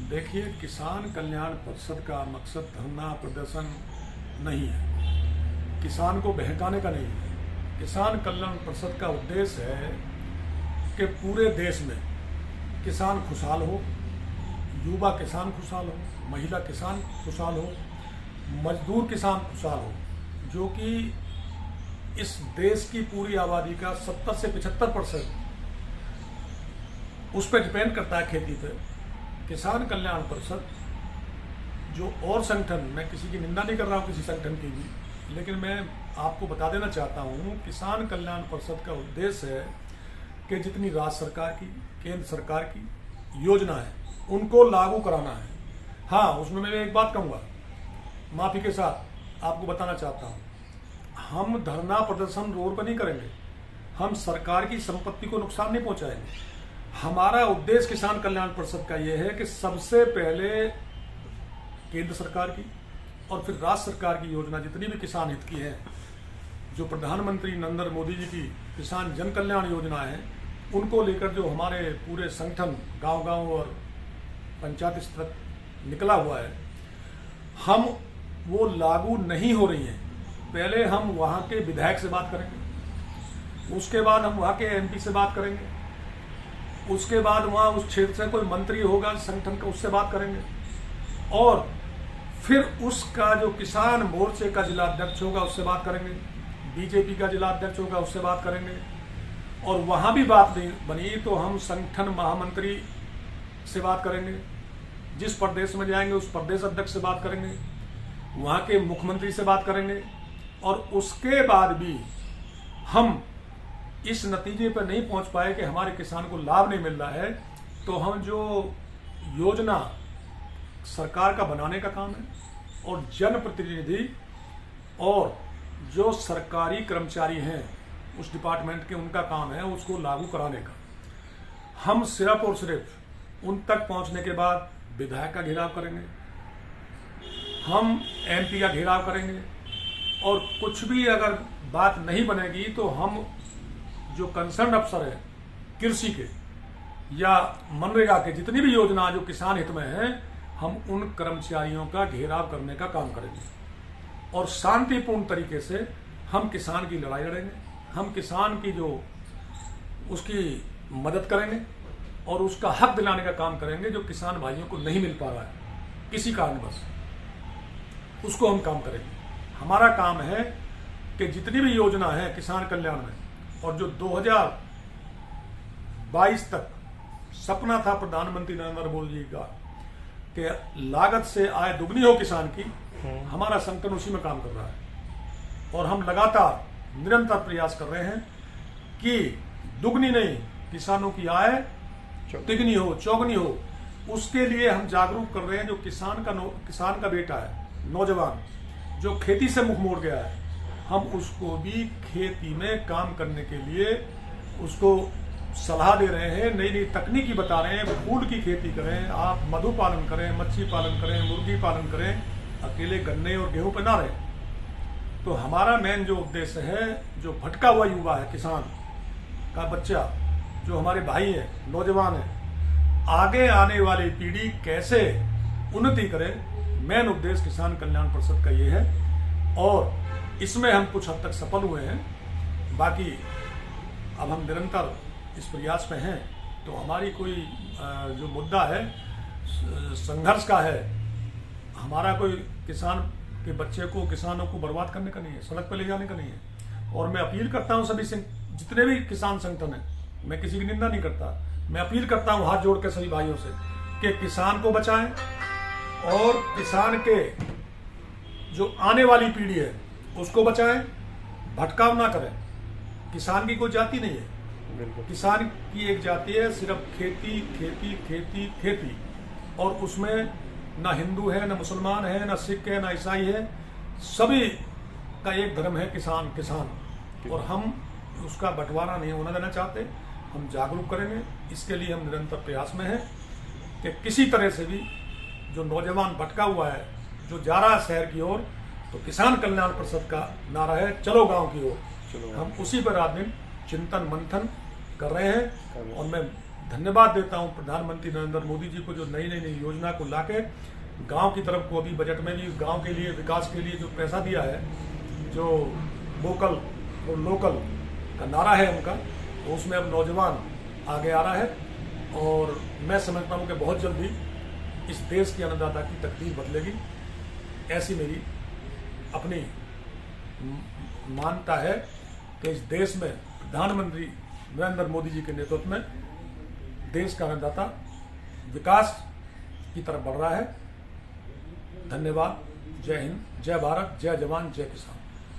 देखिए, किसान कल्याण परिषद का मकसद धरना प्रदर्शन नहीं है, किसान को बहकाने का नहीं है। किसान कल्याण परिषद का उद्देश्य है कि पूरे देश में किसान खुशहाल हो, युवा किसान खुशहाल हो, महिला किसान खुशहाल हो, मजदूर किसान खुशहाल हो, जो कि इस देश की पूरी आबादी का 70 से 75% उस पर डिपेंड करता है, खेती पे। किसान कल्याण परिषद जो और संगठन, मैं किसी की निंदा नहीं कर रहा हूँ किसी संगठन की भी, लेकिन मैं आपको बता देना चाहता हूँ, किसान कल्याण परिषद का उद्देश्य है कि जितनी राज्य सरकार की, केंद्र सरकार की योजना है उनको लागू कराना है। हाँ, उसमें मैं एक बात कहूँगा, माफी के साथ आपको बताना चाहता हूँ, हम धरना प्रदर्शन रोड पर नहीं करेंगे, हम सरकार की संपत्ति को नुकसान नहीं पहुंचाएंगे। हमारा उद्देश्य किसान कल्याण परिषद का यह है कि सबसे पहले केंद्र सरकार की और फिर राज्य सरकार की योजना जितनी भी किसान हित की है, जो प्रधानमंत्री नरेंद्र मोदी जी की किसान जन कल्याण योजना है, उनको लेकर जो हमारे पूरे संगठन गांव-गांव और पंचायत स्तर तक निकला हुआ है, हम वो लागू नहीं हो रही हैं। पहले हम वहाँ के विधायक से बात करेंगे, उसके बाद हम वहाँ के एमपी से बात करेंगे, उसके बाद वहाँ उस क्षेत्र से कोई मंत्री होगा संगठन का, उससे बात करेंगे, और फिर उसका जो किसान मोर्चे का जिला अध्यक्ष होगा उससे बात करेंगे, बीजेपी का जिला अध्यक्ष होगा उससे बात करेंगे, और वहाँ भी बात नहीं बनी तो हम संगठन महामंत्री से बात करेंगे, जिस प्रदेश में जाएंगे उस प्रदेश अध्यक्ष से बात करेंगे, वहाँ के मुख्यमंत्री से बात करेंगे, और उसके बाद भी हम इस नतीजे पर नहीं पहुंच पाए कि हमारे किसान को लाभ नहीं मिल रहा है, तो हम जो योजना सरकार का बनाने का काम है और जनप्रतिनिधि और जो सरकारी कर्मचारी हैं उस डिपार्टमेंट के, उनका काम है उसको लागू कराने का। हम सिर्फ और सिर्फ उन तक पहुंचने के बाद विधायक का घेराव करेंगे, हम एमपी का घेराव करेंगे, और कुछ भी अगर बात नहीं बनेगी तो हम जो कंसर्न अफसर है कृषि के या मनरेगा के, जितनी भी योजना जो किसान हित में है, हम उन कर्मचारियों का घेराव करने का काम करेंगे और शांतिपूर्ण तरीके से हम किसान की लड़ाई लड़ेंगे। हम किसान की जो उसकी मदद करेंगे और उसका हक दिलाने का काम करेंगे, जो किसान भाइयों को नहीं मिल पा रहा है किसी कारणवश, उसको हम काम करेंगे। हमारा काम है कि जितनी भी योजना है किसान कल्याण में, और जो 2022 तक सपना था प्रधानमंत्री नरेंद्र मोदी जी का कि लागत से आय दुगनी हो किसान की, हमारा संगठन उसी में काम कर रहा है और हम लगातार निरंतर प्रयास कर रहे हैं कि दुगनी नहीं, किसानों की आय तिगनी हो, चौगनी हो। उसके लिए हम जागरूक कर रहे हैं। जो किसान का बेटा है, नौजवान जो खेती से मुख मोड़ गया है, हम उसको भी खेती में काम करने के लिए उसको सलाह दे रहे हैं, नई नई तकनीकी बता रहे हैं। फूल की खेती करें, आप मधु पालन करें, मच्छी पालन करें, मुर्गी पालन करें, अकेले गन्ने और गेहूं पर ना रहें। तो हमारा मेन जो उद्देश्य है, जो भटका हुआ युवा है, किसान का बच्चा, जो हमारे भाई हैं, नौजवान हैं, आगे आने वाली पीढ़ी कैसे उन्नति करे, मेन उद्देश्य किसान कल्याण परिषद का ये है और इसमें हम कुछ हद तक सफल हुए हैं। बाकी अब हम निरंतर इस प्रयास में हैं। तो हमारी कोई जो मुद्दा है संघर्ष का है, हमारा कोई किसान के बच्चे को, किसानों को बर्बाद करने का नहीं है, सड़क पर ले जाने का नहीं है। और मैं अपील करता हूं सभी जितने भी किसान संगठन हैं, मैं किसी की निंदा नहीं करता, मैं अपील करता हूं हाथ जोड़ के सभी भाइयों से कि किसान को बचाएं और किसान के जो आने वाली पीढ़ी है उसको बचाएं, भटकाव ना करें। किसान की कोई जाति नहीं है, किसान की एक जाति है, सिर्फ खेती खेती खेती खेती, और उसमें ना हिंदू है, ना मुसलमान है, ना सिख है, ना ईसाई है, सभी का एक धर्म है किसान किसान। और हम उसका बंटवारा नहीं होना देना चाहते। हम जागरूक करेंगे, इसके लिए हम निरंतर प्रयास में हैं कि किसी तरह से भी जो नौजवान भटका हुआ है, जो जा रहा है शहर की ओर, तो किसान कल्याण परिषद का नारा है, चलो गांव की ओर। हम उसी पर रात दिन चिंतन मंथन कर रहे हैं और मैं धन्यवाद देता हूं प्रधानमंत्री नरेंद्र मोदी जी को, जो नई नई योजना को लाके गांव की तरफ को अभी बजट में भी गांव के लिए विकास के लिए जो पैसा दिया है, जो वोकल और लोकल का नारा है उनका, तो उसमें अब नौजवान आगे आ रहा है और मैं समझता हूं कि बहुत जल्दी इस देश के अन्नदाता की तकदीर बदलेगी। ऐसी मेरी अपनी मान्यता है कि इस देश में प्रधानमंत्री नरेंद्र मोदी जी के नेतृत्व में देश का अन्नदाता विकास की तरफ बढ़ रहा है। धन्यवाद। जय हिंद, जय भारत, जय जवान, जय किसान।